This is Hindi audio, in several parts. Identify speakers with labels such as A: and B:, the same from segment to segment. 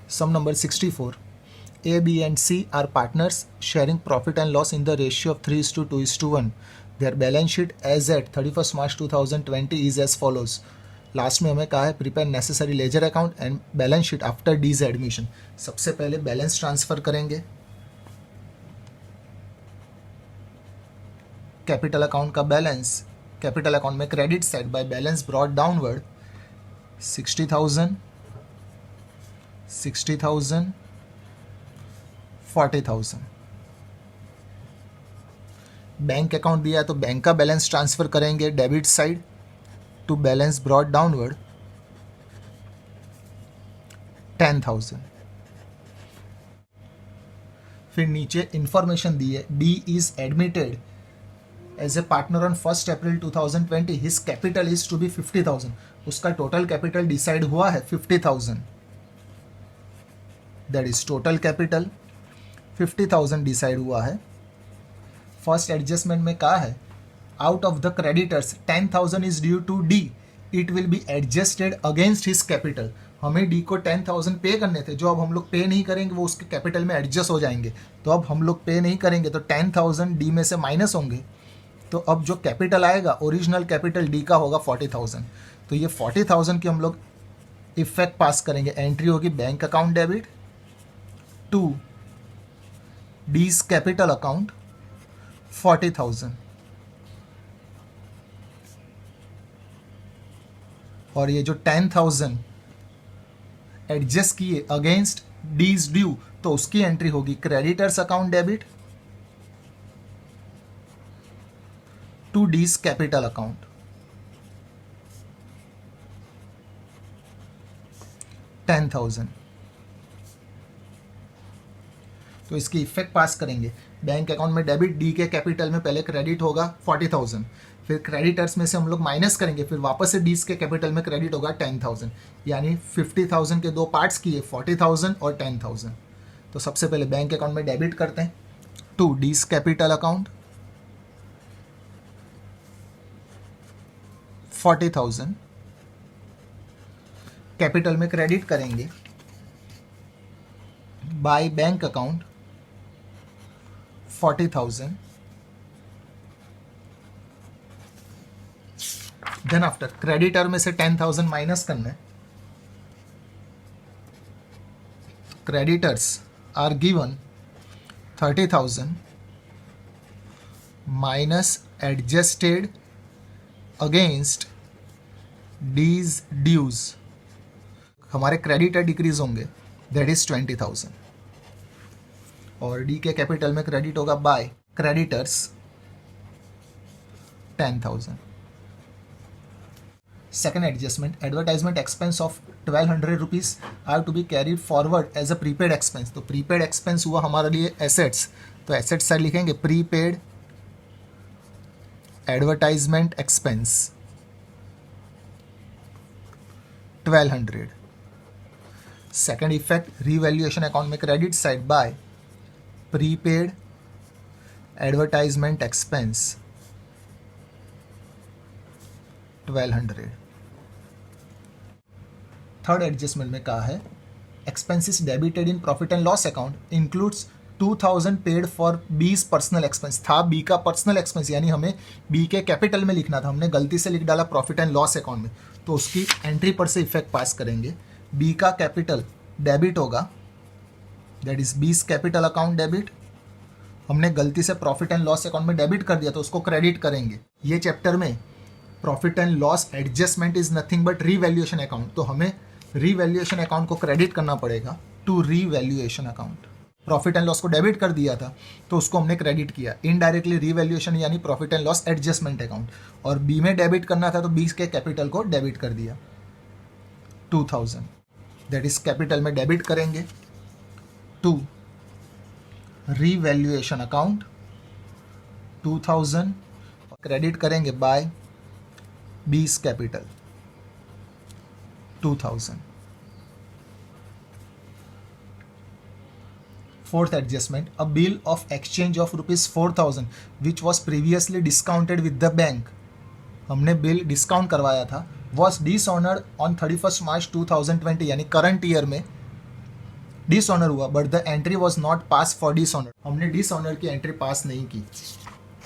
A: Sum number 64. A, B and C are partners sharing profit and loss in the ratio of 3:2:1. Their balance sheet as at 31st March 2020 is as follows. Last में हमें कहा है prepare necessary ledger account and balance sheet after D's admission. सबसे पहले बैलेंस ट्रांसफर करेंगे. कैपिटल अकाउंट का बैलेंस कैपिटल अकाउंट में credit side by balance brought downward 60,000, 60,000, 40,000. Bank account दिया है तो बैंक का बैलेंस ट्रांसफर करेंगे debit side to balance brought downward 10,000. फिर नीचे इंफॉर्मेशन दी है B is admitted as a partner on 1 April 2020. His capital is to be 50,000. उसका टोटल कैपिटल डिसाइड हुआ है 50,000. That is total capital 50,000 decide हुआ है. फर्स्ट एडजस्टमेंट में कहा है out of the creditors 10,000 is due to D. It will be adjusted against his capital. हमें डी को 10,000 पे करने थे, जो अब हम लोग पे नहीं करेंगे वो उसके कैपिटल में एडजस्ट हो जाएंगे. तो अब हम लोग पे नहीं करेंगे तो 10,000 डी में से माइनस होंगे. तो अब जो कैपिटल आएगा ओरिजिनल कैपिटल डी का होगा 40,000. तो ये 40,000 की हम लोग इफेक्ट पास करेंगे. एंट्री होगी bank account debit to D's capital account 40,000. और ये जो 10,000 एडजस्ट किए अगेंस्ट डीज ड्यू तो उसकी एंट्री होगी creditors account debit to D's capital account 10,000. तो इसकी इफेक्ट पास करेंगे. बैंक अकाउंट में डेबिट डी के कैपिटल में पहले क्रेडिट होगा 40,000. फिर क्रेडिटर्स में से हम लोग माइनस करेंगे. फिर वापस से डीज के कैपिटल में क्रेडिट होगा 10,000. यानी 50,000 के दो पार्ट्स किए 40,000 और 10,000. तो सबसे पहले बैंक अकाउंट में डेबिट करते हैं to D's capital account 40,000. Capital में क्रेडिट करेंगे by bank account 40,000. Then after creditor में से 10,000 माइनस करना है. Creditors are given 30,000 minus adjusted against D's dues. हमारे क्रेडिटर डिक्रीज होंगे दैट इज 20,000. और डी के कैपिटल में क्रेडिट होगा by creditors 10,000. Second adjustment advertisement expense of 1,200 rupees are to be carried forward as a prepaid expense. तो प्रीपेड एक्सपेंस हुआ हमारे लिए एसेट्स. तो एसेट्स साइड लिखेंगे prepaid advertisement expense 1,200. Second effect revaluation account में credit side by prepaid advertisement expense 1,200. Third adjustment में कहा है expenses debited in profit and loss account includes 2,000 paid for B's personal expense. था बी का पर्सनल एक्सपेंस यानी हमें बी के कैपिटल में लिखना था, हमने गलती से लिख डाला प्रॉफिट एंड लॉस अकाउंट में. तो उसकी एंट्री पर से इफेक्ट पास करेंगे. बी का कैपिटल डेबिट होगा that is B's capital account debit. हमने गलती से प्रॉफिट एंड लॉस अकाउंट में डेबिट कर दिया तो उसको क्रेडिट करेंगे. ये चैप्टर में profit and loss adjustment is nothing but revaluation account. तो हमें रीवैल्यूएशन अकाउंट को क्रेडिट करना पड़ेगा to revaluation account. Profit and loss को डेबिट कर दिया था तो उसको हमने क्रेडिट किया. इनडायरेक्टली रीवैल्यूएशन यानी profit and loss adjustment account. और बी में डेबिट करना था तो बी के कैपिटल को डेबिट कर दिया 2,000. दैट इज कैपिटल में डेबिट करेंगे टू रीवैल्यूएशन अकाउंट 2,000. क्रेडिट करेंगे by B's capital 2,000. Fourth adjustment, a bill of exchange of rupees 4,000 which was previously discounted with the bank. हमने बिल डिस्काउंट करवाया था, was dishonored on 31st March 2020 यानी करंट ईयर में डिसऑनर हुआ but the entry was not pass for dishonour, हमने डिसऑनर की एंट्री पास नहीं की।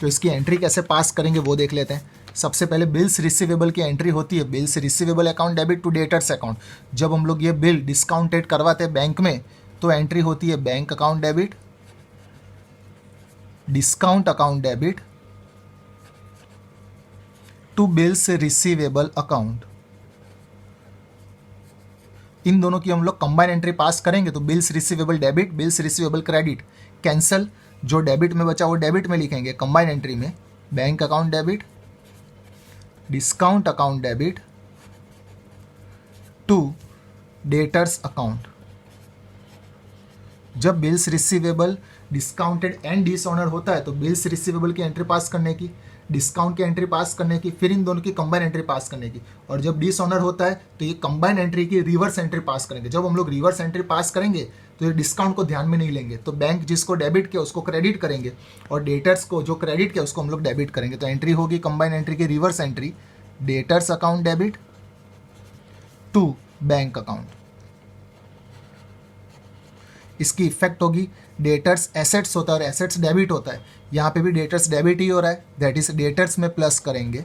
A: तो इसकी एंट्री कैसे पास करेंगे वो देख लेते हैं। सबसे पहले बिल्स रिसीवेबल की एंट्री होती है, bills receivable account debit to debtors account. जब हम लोग ये बिल डिस्काउंटेड करवाते हैं बैंक में तो एंट्री होती है bank account debit, discount account debit to bills receivable account. इन दोनों की हम लोग कंबाइन एंट्री पास करेंगे तो bills receivable debit, bills receivable credit, cancel, जो डेबिट में बचा वो डेबिट में लिखेंगे कंबाइन एंट्री में, bank account debit, discount account debit to debtors account. जब bills receivable discounted and dishonour होता है तो बिल्स रिसीवेबल की एंट्री पास करने की, डिस्काउंट की एंट्री पास करने की, फिर इन दोनों की कंबाइन एंट्री पास करने की। और जब डिसऑनर होता है तो ये कंबाइन एंट्री की रिवर्स एंट्री पास करेंगे। जब हम लोग रिवर्स एंट्री पास करेंगे तो ये डिस्काउंट को ध्यान में नहीं लेंगे, तो बैंक जिसको डेबिट किया उसको क्रेडिट करेंगे और डेटर्स को जो क्रेडिट किया उसको हम लोग डेबिट करेंगे। तो एंट्री होगी कंबाइन एंट्री की reverse entry, debtors account debit to bank account. इसकी इफेक्ट होगी डेटर्स एसेट्स होता है और एसेट्स डेबिट होता है, यहाँ पे भी डेटर्स डेबिट ही हो रहा है, दैट इज डेटर्स में प्लस करेंगे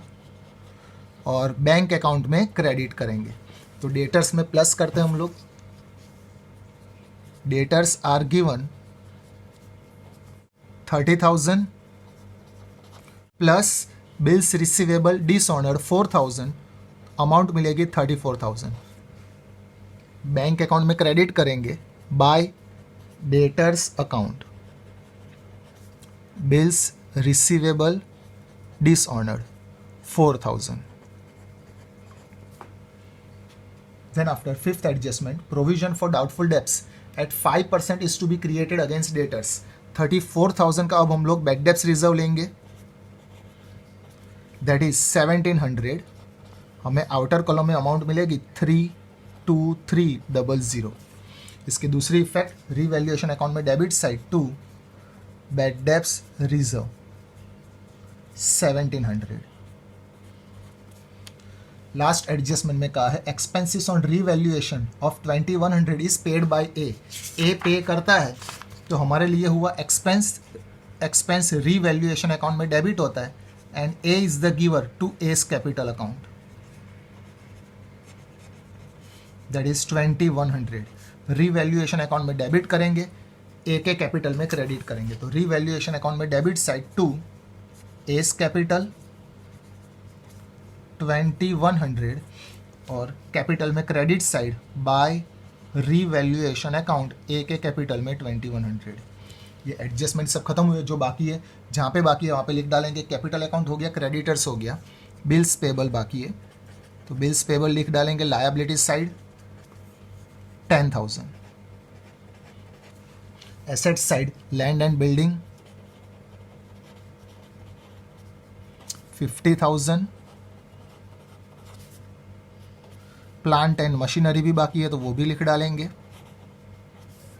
A: और बैंक अकाउंट में क्रेडिट करेंगे। तो डेटर्स में प्लस करते हैं हम लोग, debtors are given 30,000 plus bills receivable dishonour 4,000, amount मिलेगी 34,000। बैंक अकाउंट में क्रेडिट करेंगे by debtors account, bills receivable dishonoured 4,000. Then after fifth adjustment, provision for doubtful debts at 5% is to be created against debtors. 34,000 का अब हम लोग बैड डेब्ट्स रिजर्व लेंगे, दैट इज 1700। हमें आउटर कॉलम में अमाउंट मिलेगी 32300। इसकी दूसरी इफेक्ट रीवैल्यूएशन अकाउंट में debit side to bad debts reserve 1700। Last adjustment में कहा है expenses on revaluation of 2100 is paid by A pay करता है तो हमारे लिए हुआ एक्सपेंस रीवैल्यूएशन अकाउंट में डेबिट होता है and A is the giver to A's capital account, that is 2100। Revaluation account में डेबिट करेंगे, ए के कैपिटल में क्रेडिट करेंगे। तो रीवैल्यूएशन अकाउंट में debit side to A's capital 2100 और कैपिटल में credit side by revaluation account A के कैपिटल में 2100। ये एडजस्टमेंट सब खत्म हुए, जो बाकी है जहाँ पे बाकी है वहाँ पे लिख डालेंगे। कैपिटल अकाउंट हो गया, क्रेडिटर्स हो गया, बिल्स पेबल बाकी है तो बिल्स पेबल लिख डालेंगे। Liability side 10,000, asset side land and building 50,000, plant and machinery भी बाकी है तो वो भी लिख डालेंगे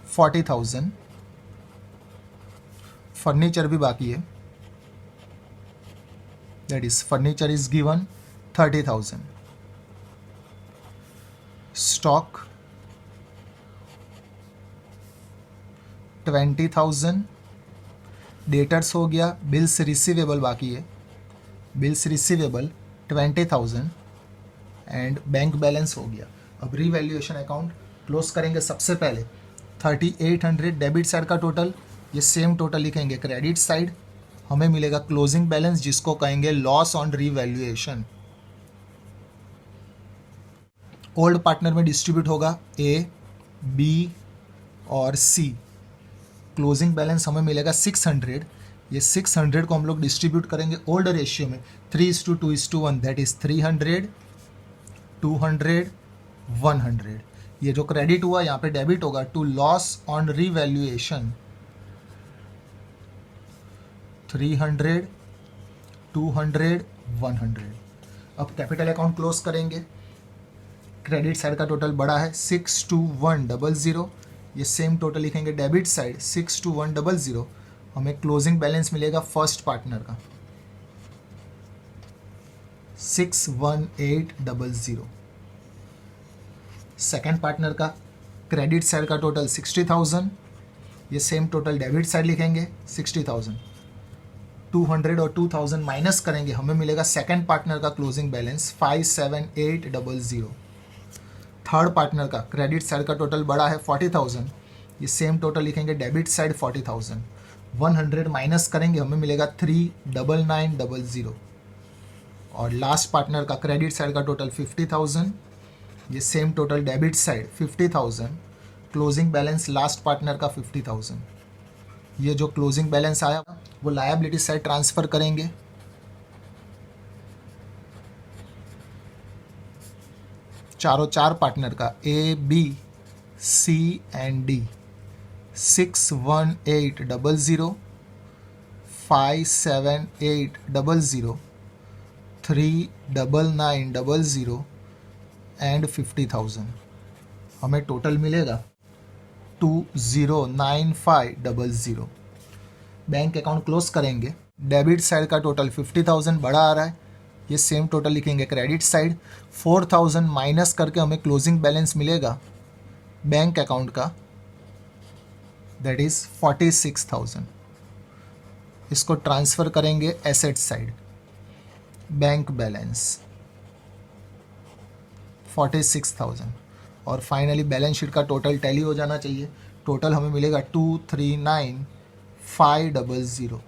A: 40,000, फर्नीचर भी बाकी है, that is furniture is given 30,000, stock 20,000, debtors हो गया, बिल्स रिसीवेबल बाकी है, bills receivable 20,000 and bank balance हो गया। अब रीवैल्यूएशन अकाउंट क्लोज करेंगे। सबसे पहले 3800 डेबिट साइड का टोटल, ये सेम टोटल लिखेंगे। क्रेडिट साइड हमें मिलेगा क्लोजिंग बैलेंस जिसको कहेंगे loss on revaluation. Old partner में डिस्ट्रीब्यूट होगा ए, बी और सी। क्लोजिंग बैलेंस हमें मिलेगा 600। ये 600 को हम लोग डिस्ट्रीब्यूट करेंगे ओल्ड रेशियो में 3:2:1, दैट इज 300, 200, 100। ये जो क्रेडिट हुआ यहाँ पे डेबिट होगा टू लॉस ऑन रीवैल्यूएशन 300, 200, 100। अब कैपिटल अकाउंट क्लोज करेंगे। क्रेडिट साइड का टोटल बड़ा है 62100, ये सेम टोटल लिखेंगे। डेबिट साइड 62100, हमें क्लोजिंग बैलेंस मिलेगा फर्स्ट पार्टनर का 61800, सेकेंड पार्टनर का क्रेडिट साइड का टोटल 60,000, ये सेम टोटल डेबिट साइड लिखेंगे 60,000। 200 और 2000 माइनस करेंगे, हमें मिलेगा सेकंड पार्टनर का क्लोजिंग बैलेंस 57800। थर्ड पार्टनर का क्रेडिट साइड का टोटल बड़ा है 40,000, ये सेम टोटल लिखेंगे डेबिट साइड 40,000। 100 माइनस करेंगे, हमें मिलेगा 39900। और लास्ट पार्टनर का क्रेडिट साइड का टोटल 50,000, ये same total debit side 50,000, closing balance last partner का 50,000। ये जो क्लोजिंग बैलेंस आया वो लायबिलिटी साइड ट्रांसफ़र करेंगे। चार पार्टनर का A, B, C and D 61800, 57800, 39900 and 50,000। हमें टोटल मिलेगा 209500। बैंक अकाउंट क्लोज करेंगे। डेबिट साइड का टोटल 50,000 बड़ा आ रहा है, ये सेम टोटल लिखेंगे क्रेडिट साइड। 4,000 माइनस करके हमें क्लोजिंग बैलेंस मिलेगा बैंक अकाउंट का, दैट इज़ 46,000। इसको ट्रांसफ़र करेंगे एसेट साइड, बैंक बैलेंस 46,000। और फाइनली बैलेंस शीट का टोटल टैली हो जाना चाहिए। टोटल हमें मिलेगा 239500।